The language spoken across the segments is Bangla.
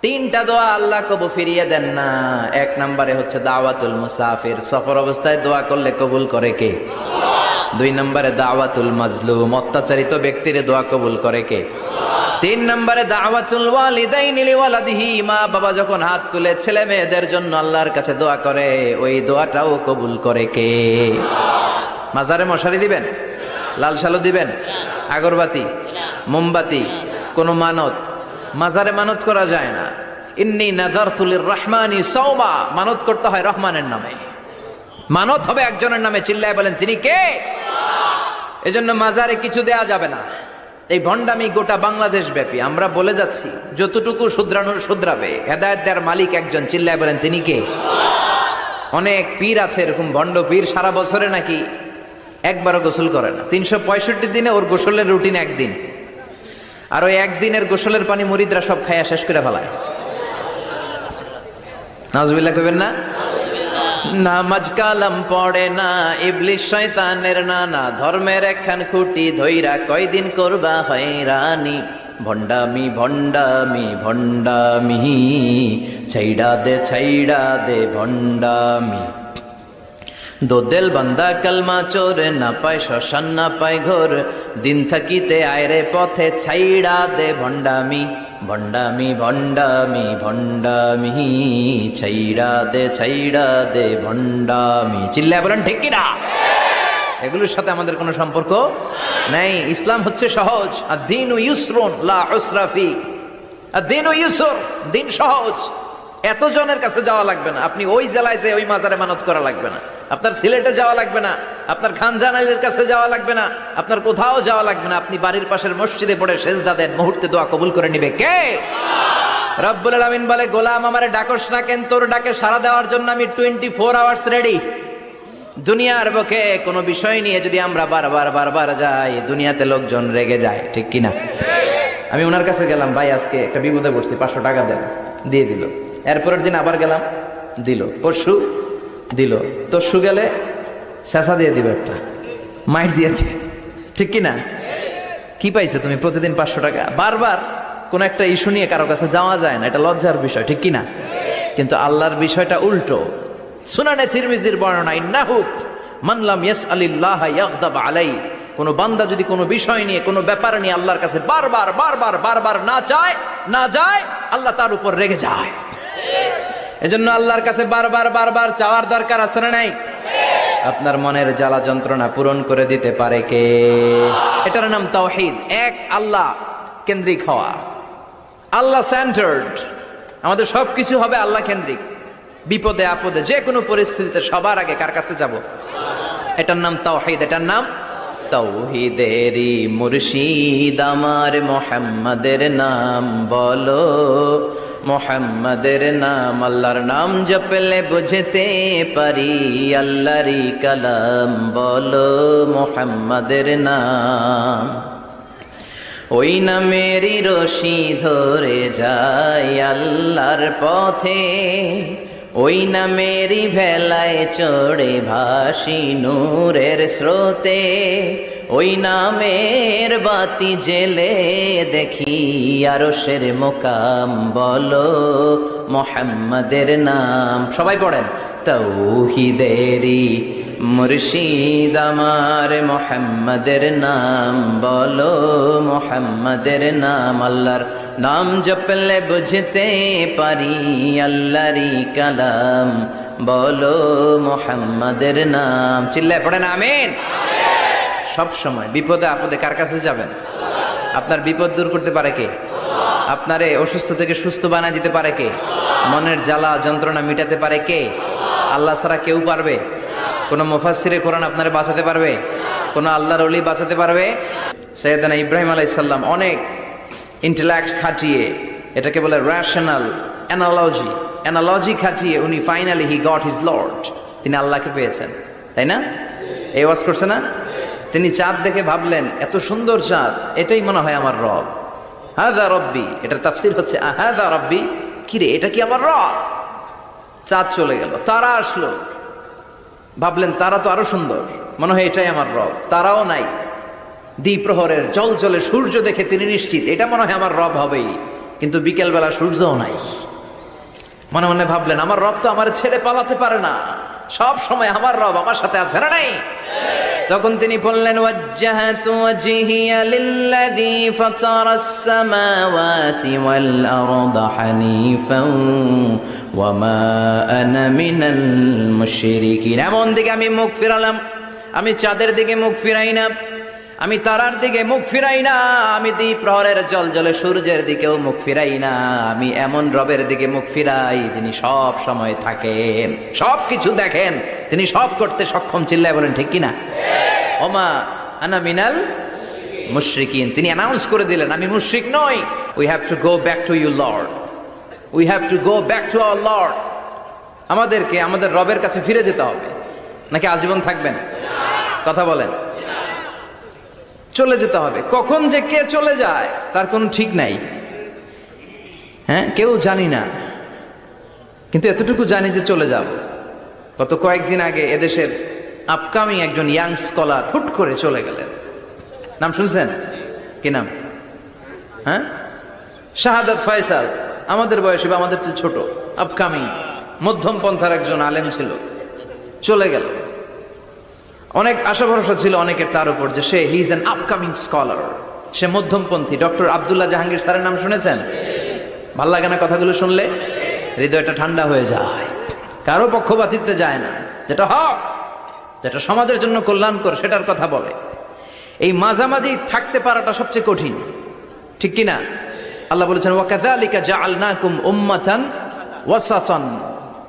তিনটা দোয়া আল্লাহ কবুল ফিরিয়ে দেন না। এক নম্বরে হচ্ছে দাওয়াতুল মুসাফির, সফর অবস্থায় দোয়া করলে কবুল করে কে? দুই নম্বরে দাওয়াতুল মাজলুম, অত্যাচারিত ব্যক্তির দোয়া কবুল করে কে? তিন নম্বরে দাওয়াতুল ওয়ালিদাইনি লিওয়ালাদিহি, মা বাবা যখন হাত তুলে ছেলে মেয়েদের জন্য আল্লাহর কাছে দোয়া করে, ওই দোয়াটাও কবুল করে কে? মাজারে মশারি দিবেন, লাল শালু দিবেন, আগরবাতি, মোমবাতি, কোনো মানত? মাজারে মানত করা যায় না। ইন্নী নাযারতু লিররহমানি সাওমা, মানত করতে হয় রহমানের নামে। মানত হবে একজনের নামে, চিল্লায় বলেন তিনি কে? এজন্য মাজারে কিছু দেয়া যাবে না। এই ভণ্ডামি গোটা বাংলাদেশ ব্যাপী, আমরা বলে যাচ্ছি যতটুকু শুধরানোর শুধরাবে। হেদায়েত দেওয়ার মালিক একজন, চিল্লায় বলেন তিনি কে? অনেক পীর আছে এরকম ভণ্ড পীর, সারা বছরে নাকি একবারও গোসল করে না, 365 দিনে ওর গোসলের রুটিন একদিন, আর ওই একদিনের গোসলের পানি মুরিদরা সব খাইয়া শেষ করে ফেলায়। নাউজুবিল্লাহ কইবেন না? নামাজ কালাম পড়ে না, ইবলিশ শয়তানের নানা, ধর্মের একখান খুঁটি ধইরা কয়দিন করবা হয়রানি। ভণ্ডামি ভণ্ডামি ভণ্ডামি, ছাইড়া দে ভণ্ডামি। দোদেল বান্দা কালমা চোর, না পায় শ্মশান না পায় ঘোর, দিন থাকিতে আয়রে পথে ছাইড়া দে ভণ্ডামি। ভণ্ডামি ভণ্ডামি ভণ্ডামি, ছাইড়া দে ভণ্ডামি। চিল্লায় বলেন ঠিক কিনা? এগুলোর সাথে আমাদের কোনো সম্পর্ক নাই। ইসলাম হচ্ছে সহজ। আদ-দীনু ইউসরুন লা উসরা ফি, আদ-দীনু ইউসর, দিন সহজ। এত জনের কাছে যাওয়া লাগবে না, আপনি ওই জেলায় যে ওই মাজারে মানত করা লাগবে না, আপনার সিলেটে যাওয়া লাগবে না, আপনার খানজানাইলের কাছে যাওয়া লাগবে না, আপনার কোথাও যাওয়া লাগবে না। আপনি বাড়ির পাশের মসজিদে পড়ে সেজদা দেন, মুহূর্তে দোয়া কবুল করে নিবে কে? রব্বুল আলামিন বলে, গোলাম আমারে ডাকস না কেন? তোর ডাকে সাড়া দেওয়ার জন্য আমি 24 আওয়ার্স রেডি। দুনিয়ার বুকে কোনো বিষয় নিয়ে যদি আমরা বারবার যাই, দুনিয়াতে লোকজন রেগে যায়, ঠিক কিনা? আমি ওনার কাছে গেলাম, ভাই আজকে একটা বিপদে পড়ছি, 500 টাকা দেন, দিয়ে দিল। এরপরের দিন আবার গেলাম, দিল। পরশু দিল, তরশু গেলে শেষা দিয়ে দিবে, একটা মাইট দিয়ে দিবে, ঠিক কিনা? কি পাইছো তুমি? প্রতিদিন 500 টাকা। বারবার কোন একটা ইস্যু নিয়ে কারো কাছে যাওয়া যায় না, এটা লজ্জার বিষয়, ঠিক কিনা? কিন্তু আল্লাহর বিষয়টা উল্টো। সুনানে তিরমিজির বর্ণনা, ইন্নাহু মান লাম ইয়াসআলিল্লাহ ইয়াগদাব আলাইহি, কোন বান্দা যদি কোনো বিষয় নিয়ে, কোনো ব্যাপার নিয়ে আল্লাহর কাছে বারবার না যায়, আল্লাহ তার উপর রেগে যায়। এজন্য আল্লাহর কাছে বারবার চাওয়ার দরকার আছে না নাই? আপনার মনের জ্বালা যন্ত্রণা পূরণ করে দিতে পারে কে? এটার নাম তাওহীদ। এক আল্লাহ কেন্দ্রিক হওয়া, আল্লাহ সেন্টার্ড। আমাদের সবকিছু হবে আল্লাহ কেন্দ্রিক। বিপদে আপদে যে কোনো পরিস্থিতিতে সবার আগে কার কাছে যাব? এটার নাম তাওহীদ। এটার নাম তাওহীদেরই মুর্শিদ আমার, মুহাম্মাদের নাম বলো, মুহাম্মাদের নাম। আল্লাহর নাম জপলে বুঝতে পারি, আল্লাহরই কালাম বলো, মুহাম্মাদের নাম। ওই নামেরই রশি ধরে যাই আল্লাহর পথে, ওই নামেরই ভেলায় চড়ে ভাসি নূরের স্রোতে, ওই নামের বাতি জেলে দেখি আরশের মোকাম বলো, মুহাম্মাদের নাম। সবাই পড়েন, তাওহীদেরই মুর্শিদ আমার, মুহাম্মাদের নাম বলো, মুহাম্মাদের নাম। আল্লাহর নাম জপলে বুঝতে পারি, আল্লাহরই কালাম বলো, মুহাম্মাদের নাম। চিল্লায় পড়েন আমিন। সব সময় বিপদে আপদে কার কাছে যাবেন? আপনার বিপদ দূর করতে পারে কে? আপনারে অসুস্থ থেকে সুস্থ বানায় দিতে পারে কে? মনের জ্বালা যন্ত্রণা মিটাতে পারে কে? আল্লাহ ছাড়া কেউ পারবে? কোন মুফাসসিরে কোরআন আপনারে বাঁচাতে পারবে? কোন আল্লাহর ওলি বাঁচাতে পারবে? সাইয়েদনা ইব্রাহিম আলাইহিস সালাম অনেক ইন্টেলেক্ট খাটিয়ে, এটাকে বলে রেশনাল অ্যানালজি খাটিয়ে উনি finally he got his Lord, তিনি আল্লাহকে পেয়েছেন, তাই না? এই ওয়াজ করছে না? তিনি চাঁদ দেখে ভাবলেন, এত সুন্দর চাঁদ, এটাই মনে হয় আমার রব। হাযা রব্বি, এটার তাফসীর হচ্ছে হাযা রব্বি, কি রে এটা কি আমার রব? চাঁদ চলে গেল, তারা আসলো, ভাবলেন তারা তো আরো সুন্দর, মনে হয় এটাই আমার রব। তারাও নাই, দ্বিপ্রহরের জলজলে সূর্য দেখে তিনি নিশ্চিত এটা মনে হয় আমার রব হবেই। কিন্তু বিকেলবেলা সূর্যও নাই। মনে মনে ভাবলেন, আমার রব তো আমার ছেড়ে পালাতে পারে না, সব সময় আমার রব আমার সাথে আছে না নাই? তখন তিনি বললেন, ওয়াজ্জাহাতু ওয়াজহিয়া লিল্লাযী ফাতারাস সামাওয়াতি ওয়াল আরদা হানিফান ওয়া মা আনা মিনাল মুশরিকিন। এমন দিকে আমি মুখ ফিরালাম, আমি চাঁদের দিকে মুখ ফিরাই না, আমি তারার দিকে মুখ ফিরাই না, আমি দ্বীপ প্রহরের জলজলে সূর্যের দিকেও মুখ ফিরাই না। আমি এমন রবের দিকে মুখ ফিরাই যিনি সব সময় থাকেন, সব কিছু দেখেন, তিনি সব করতে সক্ষম। চিল্লায় বলেন ঠিক কিনা? ওমা আনা মিনাল মুশরিকিন। তিনি অ্যানাউন্স করে দিলেন, আমি মুশরিক নই। We have to go back to you lord, we have to go back to our lord. আমাদেরকে আমাদের রবের কাছে ফিরে যেতে হবে। নাকি আজীবন থাকবেন? কথা বলেন। চলে যেতে হবে। কখন যে কে চলে যায় তার কোনো ঠিক নাই। হ্যাঁ, কেউ জানি না, কিন্তু এতটুকু জানি যে চলে যাব। গত কয়েকদিন আগে এদেশের আপকামিং একজন ইয়াং স্কলার হুট করে চলে গেলেন। নাম শুনছেন? কি নাম? হ্যাঁ, শাহাদাত ফয়সাল। আমাদের বয়সী বা আমাদের চেয়ে ছোট, আপকামিং মধ্যম পন্থার একজন আলেম ছিল, চলে গেল। অনেক আশা ভরসা ছিল অনেকের তার উপর যে সে he is an upcoming scholar, সে মধ্যমপন্থী। ডক্টর আব্দুল্লাহ জাহাঙ্গীর স্যারের নাম শুনেছেন? ভাল লাগে না কথাগুলো শুনলে? হৃদয়টা ঠান্ডা হয়ে যায়। কারো পক্ষপাতিত্বে যায় না, যেটা হক, যেটা সমাজের জন্য কল্যাণকর সেটার কথা বলে। এই মাঝামাঝি থাকতে পারাটা সবচেয়ে কঠিন, ঠিক কিনা? আল্লাহ বলেছেন, ওয়াকাযালিকা জাআলনাকুম উম্মাতান ওয়াসাতান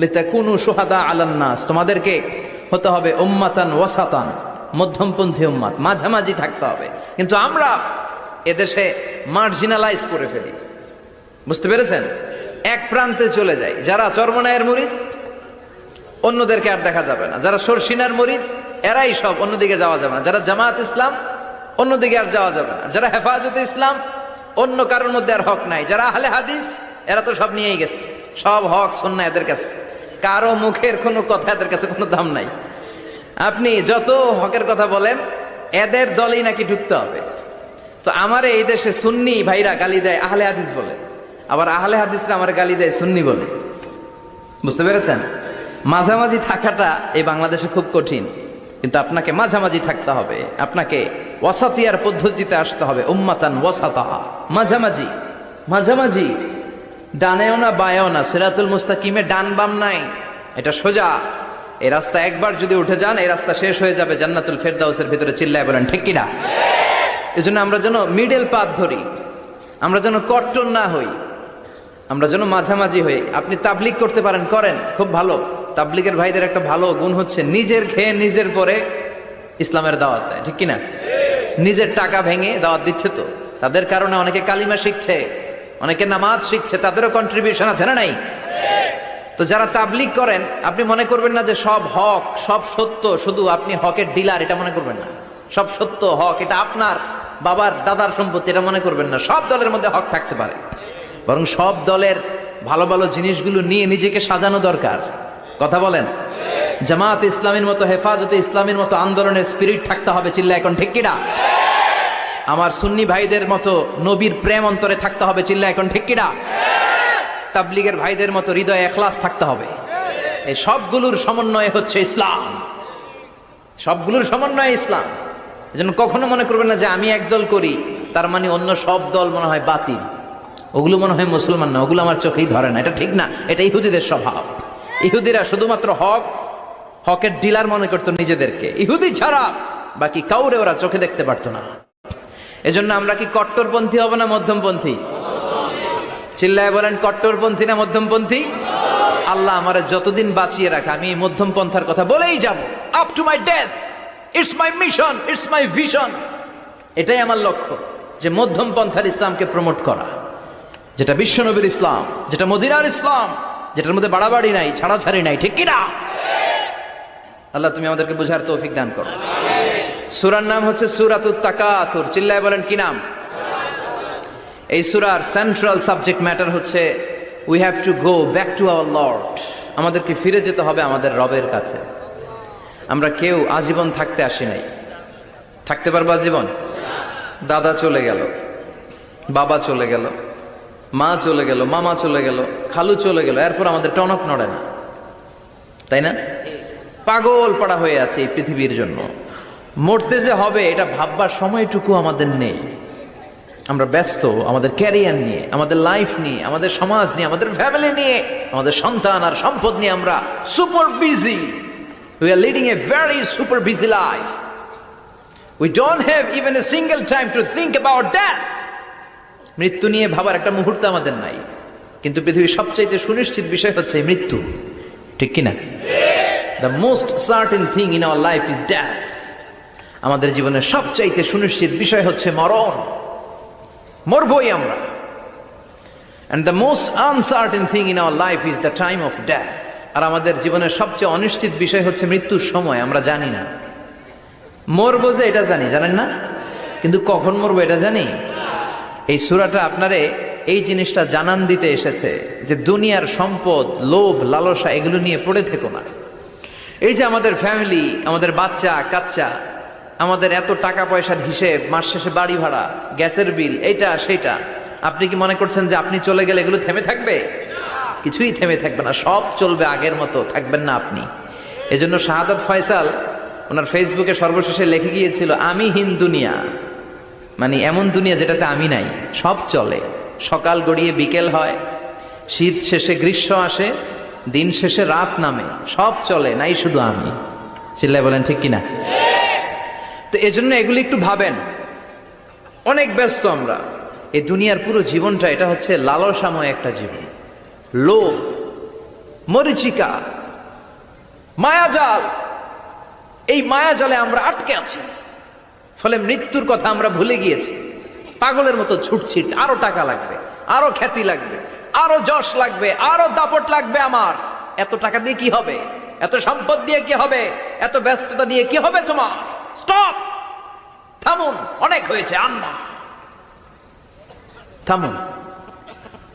লিতাকুনু শুহাদা আলান নাস। তোমাদেরকে হতে হবে উম্মাতান ওয়াসাতান, মধ্যমপন্থী উম্মাত, মাঝামাঝি থাকতে হবে। কিন্তু আমরা এদেশে মার্জিনালাইজ করে ফেলি, বুঝতে পেরেছেন? এক প্রান্তে চলে যাই। যারা চরমনায়ের মুরিদ অন্যদেরকে আর দেখা যাবে না, যারা সরসিনার মুরিদ এরাই সব, অন্যদিকে যাওয়া যাবে না। যারা জামাত ইসলাম অন্যদিকে আর যাওয়া যাবে না। যারা হেফাজতে ইসলাম অন্য কারোর মধ্যে আর হক নাই। যারা আহলে হাদিস এরা তো সব নিয়েই গেছে, সব হক সুন্নাহ এদের কাছে, কারো মুখের কোনো কথা এদের কাছে কোনো দাম নাই। আপনি যত হকের কথা বলেন এদের দলেই নাকি ঢুকতে হবে। তো আমার এই দেশে সুন্নি ভাইরা গালি দেয় আহলে হাদিস বলে, আবার আহলে হাদিসরা আমার গালি দেয় সুন্নি বলে। বুঝতে পেরেছেন? মাঝামাঝি থাকাটা এই বাংলাদেশে খুব কঠিন, কিন্তু আপনাকে মাঝামাঝি থাকতে হবে। আপনাকে ওয়াসাতিয়ার পদ্ধতিতে আসতে হবে, উম্মাতান ওয়াসাতা, মাঝামাঝি। মাঝামাঝি ডানেও না বায়েও না, সিরাতুল মুস্তাকিমে ডান বাম নাই, এটা সোজা। এই রাস্তা একবার যদি উঠে যান এই রাস্তা শেষ হয়ে যাবে জান্নাতুল ফেরদাউসের ভিতরে। চিল্লায় বলেন ঠিক কিনা? এই জন্য আমরা যেন মিডল পাথ ধরি, আমরা যেন কট্টর না হই, আমরা যেন মাঝামাঝি হই। আপনি তাবলিগ করতে পারেন, করেন, খুব ভালো। তাবলিগের ভাইদের একটা ভালো গুণ হচ্ছে নিজের খেয়ে নিজের পরে ইসলামের দাওয়াত দেয়, ঠিক কিনা? নিজের টাকা ভেঙে দাওয়াত দিচ্ছে, তো তাদের কারণে অনেকে কালিমা শিখছে, অনেকে নামাজ শিখছে, তাদেরও কন্ট্রিবিউশন আছে না নাই? তো যারা তাবলিগ করেন আপনি মনে করবেন না যে সব হক সব সত্য, শুধু আপনি হকের ডিলার এটা মনে করবেন না। সব সত্য হক এটা আপনার বাবার দাদার সম্পত্তি এটা মনে করবেন না। সব দলের মধ্যে হক থাকতে পারে, বরং সব দলের ভালো ভালো জিনিসগুলো নিয়ে নিজেকে সাজানো দরকার। কথা বলেন? জামাত ইসলামের মতো, হেফাজতে ইসলামের মতো আন্দোলনের স্পিরিট থাকতে হবে। চিল্লা এখন ঠিক কিনা? আমার সুন্নি ভাইদের মতো নবীর প্রেম অন্তরে থাকতে হবে। চিল্লা এখন ঠিক কিনা? তাবলিগের ভাইদের মতো হৃদয়ে ইখলাস থাকতে হবে। এই সবগুলোর সমন্বয় হচ্ছে ইসলাম, সবগুলোর সমন্বয় ইসলাম। এজন্য কখনো মনে করবেন না যে আমি একদল করি তার মানে অন্য সব দল মনে হয় বাতিল, ওগুলো মনে হয় মুসলমান না, ওগুলো আমার চোখেই ধরে না। এটা ঠিক না, এটা ইহুদিদের স্বভাব। ইহুদিরা শুধুমাত্র হকের ডিলার মনে করতো নিজেদেরকে, ইহুদি ছাড়া বাকি কাউরে ওরা চোখে দেখতে পারতো না। এজন্য আমরা কি কট্টরপন্থী হব না মধ্যমপন্থী? চিল্লায় বলেন কট্টরপন্থী না মধ্যমপন্থী? আল্লাহ আমার যতদিন বাঁচিয়ে রাখা আমি এই মধ্যম পন্থার কথা বলেই যাব, up to my death. It's my mission, it's my vision. এটাই আমার লক্ষ্য, যে মধ্যম পন্থার ইসলামকে প্রমোট করা, যেটা বিশ্বনবীর ইসলাম, যেটা মদিনার ইসলাম, যেটার মধ্যে বাড়াবাড়ি নাই, ছাড়াছাড়ি নাই, ঠিক কিনা? আল্লাহ তুমি আমাদেরকে বোঝার তৌফিক দান করো। সূরার নাম হচ্ছে সূরাতুত তাকাসুর। চিল্লায় বলেন কি নাম? এই সূরার সেন্ট্রাল সাবজেক্ট ম্যাটার হচ্ছে we have to go back to our lord. আমাদেরকে ফিরে যেতে হবে আমাদের রবের কাছে। আমরা কেউ আজীবন থাকতে আসি নাই। থাকতে পারবো আজীবন? দাদা চলে গেল, বাবা চলে গেল, মা চলে গেল, মামা চলে গেল, খালু চলে গেল, এরপর আমাদের টনক নড়ে না, তাই না? পাগল পাড়া হয়ে আছে এই পৃথিবীর জন্য। মরতে যে হবে এটা ভাববার সময়টুকু আমাদের নেই। আমরা ব্যস্ত আমাদের ক্যারিয়ার নিয়ে, আমাদের লাইফ নিয়ে, আমাদের সমাজ নিয়ে, আমাদের ফ্যামিলি নিয়ে, আমাদের সন্তান আর সম্পদ নিয়ে আমরা super busy. We are leading a very super busy life. We don't have even a single time to think about death. মৃত্যু নিয়ে ভাবার একটা মুহূর্ত আমাদের নাই। কিন্তু পৃথিবীর সবচাইতে সুনিশ্চিত বিষয় হচ্ছে মৃত্যু, ঠিক কিনা? The most certain thing in our life is death. আমাদের জীবনের সবচাইতে সুনিশ্চিত বিষয় হচ্ছে মরণ, মরবই আমরা। And the most uncertain thing in our life is the time of death. আর আমাদের জীবনের সবচেয়ে অনিশ্চিত বিষয় হচ্ছে মৃত্যুর সময়। আমরা জানি না। মরবো যে এটা জানি, জানেন না? কিন্তু কখন মরবো এটা জানি? এই সূরাটা আপনারে এই জিনিসটা জানান দিতে এসেছে যে দুনিয়ার সম্পদ, লোভ, লালসা এগুলো নিয়ে পড়ে থেকো না। এই যে আমাদের ফ্যামিলি, আমাদের বাচ্চা কাচ্চা, আমাদের এত টাকা পয়সার হিসেব, মাস শেষে বাড়ি ভাড়া, গ্যাসের বিল, এইটা সেটা, আপনি কি মনে করছেন যে আপনি চলে গেলে এগুলো থেমে থাকবে? কিছুই থেমে থাকবে না, সব চলবে আগের মতো, থাকবেন না আপনি। এজন্য শাহাদাত ফয়সাল ওনার ফেসবুকে সর্বশেষে লিখে গিয়েছিল, আমি হীন দুনিয়া, মানে এমন দুনিয়া যেটাতে আমি নাই, সব চলে। সকাল গড়িয়ে বিকেল হয়, শীত শেষে গ্রীষ্ম আসে, দিন শেষে রাত নামে, সব চলে, নাই শুধু আমি। চিল্লায় বলেন ঠিক কিনা? তো এজন্য এগুলি একটু ভাবেন। অনেক ব্যস্ত আমরা। এই দুনিয়ার পুরো জীবনটা এটা হচ্ছে লালসাময় একটা জীবন, লোভ, মরিচিকা, মায়াজাল। এই মায়াজালে আমরা আটকে আছি, ফলে মৃত্যুর কথা আমরা ভুলে গিয়েছি। পাগলের মতো ছুটছি, আরো টাকা লাগবে, আরো খ্যাতি লাগবে, আরো যশ লাগবে, আরো দাপট লাগবে আমার। এত টাকা দিয়ে কি হবে? এত সম্পদ দিয়ে কি হবে? এত ব্যস্ততা দিয়ে কি হবে তোমার? স্টপ, থামুন, অনেক হয়েছে, আন্না, থামুন।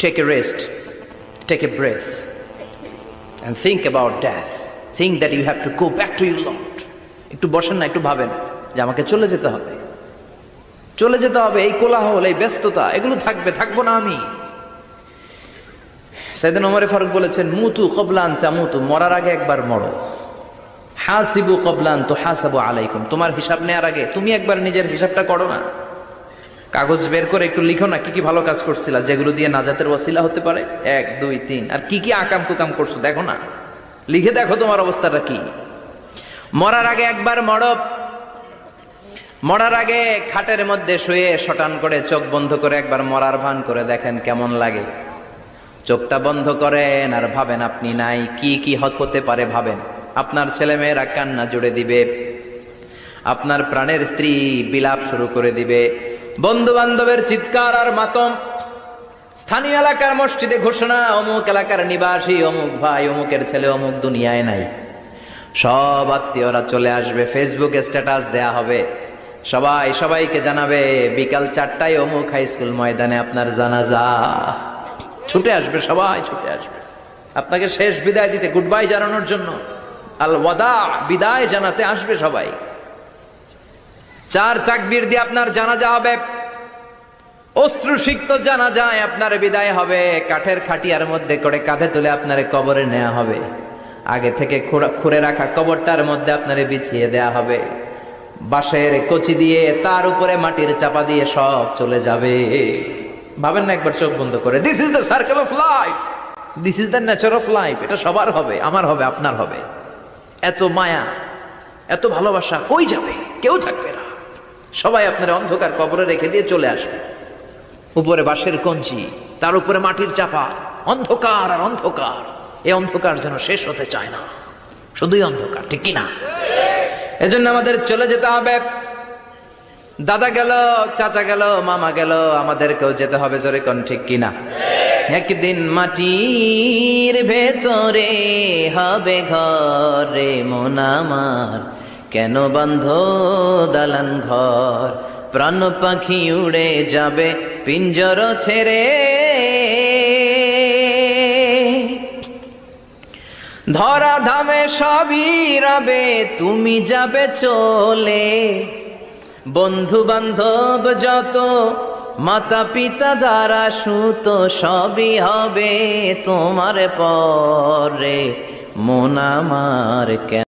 Take a rest, take a breath and think about death. Think that you have to go back to your Lord. একটু বসেন না, একটু ভাবেন যে আমাকে চলে যেতে হবে, চলে যেতে হবে। এই কোলাহল, এই ব্যস্ততা এগুলো থাকবে, থাকবো না আমি। সাইয়েদনা ওমর ফারুক বলেছেন, মুতু ক্বাবলা আন তামুতু, মরার আগে একবার মরো। হাসিবু ক্বাবলা আন তুহাসাবু আলাইকুম, তোমার হিসাব নেওয়ার আগে তুমি একবার নিজের হিসাবটা করো না। কাগজ বের করে একটু লিখো না কি কি ভালো কাজ করছিলা, যেগুলো দিয়ে নাজাতের ওয়াসিলা হতে পারে, 1 2 3, আর কি কি আকাম কুকাম করছো দেখো না, লিখে দেখো তোমার অবস্থাটা কি। মরার আগে একবার মরো। মরার আগে খাটের মধ্যে শুয়ে শটান করে চোখ বন্ধ করে একবার মরার ভান করে দেখেন কেমন লাগে। চোখটা বন্ধ করেন আর ভাবেন আপনি নাই, কি কি হতে পারে ভাবেন। আপনার ছেলেমেয়েরা কান্না জুড়ে দিবে, আপনার প্রাণের স্ত্রী বিলাপ শুরু করে দিবে, বন্ধু বান্ধবের চিৎকার আর মাতম, স্থানীয় এলাকার মসজিদে ঘোষণা, অমুক এলাকার নিবাসী অমুক ভাই, অমুকের ছেলে অমুক দুনিয়ায় নাই। সব আত্মীয়রা চলে আসবে, ফেসবুকে স্ট্যাটাস দেয়া হবে, সবাই সবাইকে জানাবে বিকাল 4টায় অমুক হাই স্কুল ময়দানে আপনার জানাজা। ছুটে আসবে, সবাই ছুটে আসবে আপনাকে শেষ বিদায় দিতে, গুড বাই জানানোর জন্য, আল ওয়াদা, বিদায় জানাতে আসবে সবাই। 4 তাকবীর দিয়ে আপনার জানাজা হবে, অশ্রুসিক্ত জানাজায় আপনার বিদায় হবে। কাঠের খাটিয়ার মধ্যে করে কাঁধে তুলে আপনার কবরে নেওয়া হবে, আগে থেকে খুঁড়ে রাখা কবরটার মধ্যে আপনারে বিছিয়ে দেয়া হবে, বাঁশের কচি দিয়ে তার উপরে মাটির চাপা দিয়ে সব চলে যাবে। ভাবেন না একবার চোখ বন্ধ করে, this is the circle of life, this is the nature of life. এটা সবার হবে, আমার হবে, আপনার হবে। এত মায়া, এত ভালোবাসা কই যাবে? কেউ থাকবে না, সবাই আপনার অন্ধকার কবরে রেখে দিয়ে চলে আসবে। উপরে বাঁশের কঞ্চি, তার উপরে মাটির চাপা, অন্ধকার আর অন্ধকার। এই অন্ধকার যেন শেষ হতে চায় না, শুধুই অন্ধকার, ঠিক কিনা? এজন্য আমাদের চলে যেতে হবে। দাদা গেল, চাচা গেল, মামা গেল, আমাদেরকেও যেতে হবে, জোরে কোন ঠিক কিনা? একদিন মাটির ভেতরে হবে ঘরে মন আমার, কেন বন্ধ দালান ঘর, প্রাণ পাখি উড়ে যাবে পিঞ্জর ছেড়ে, ধরা ধামে সবই রবে তুমি যাবে চলে, বন্ধু বান্ধব যত মাতা পিতা যারা সুত সবই হবে তোমার পরে, মন আমার কেন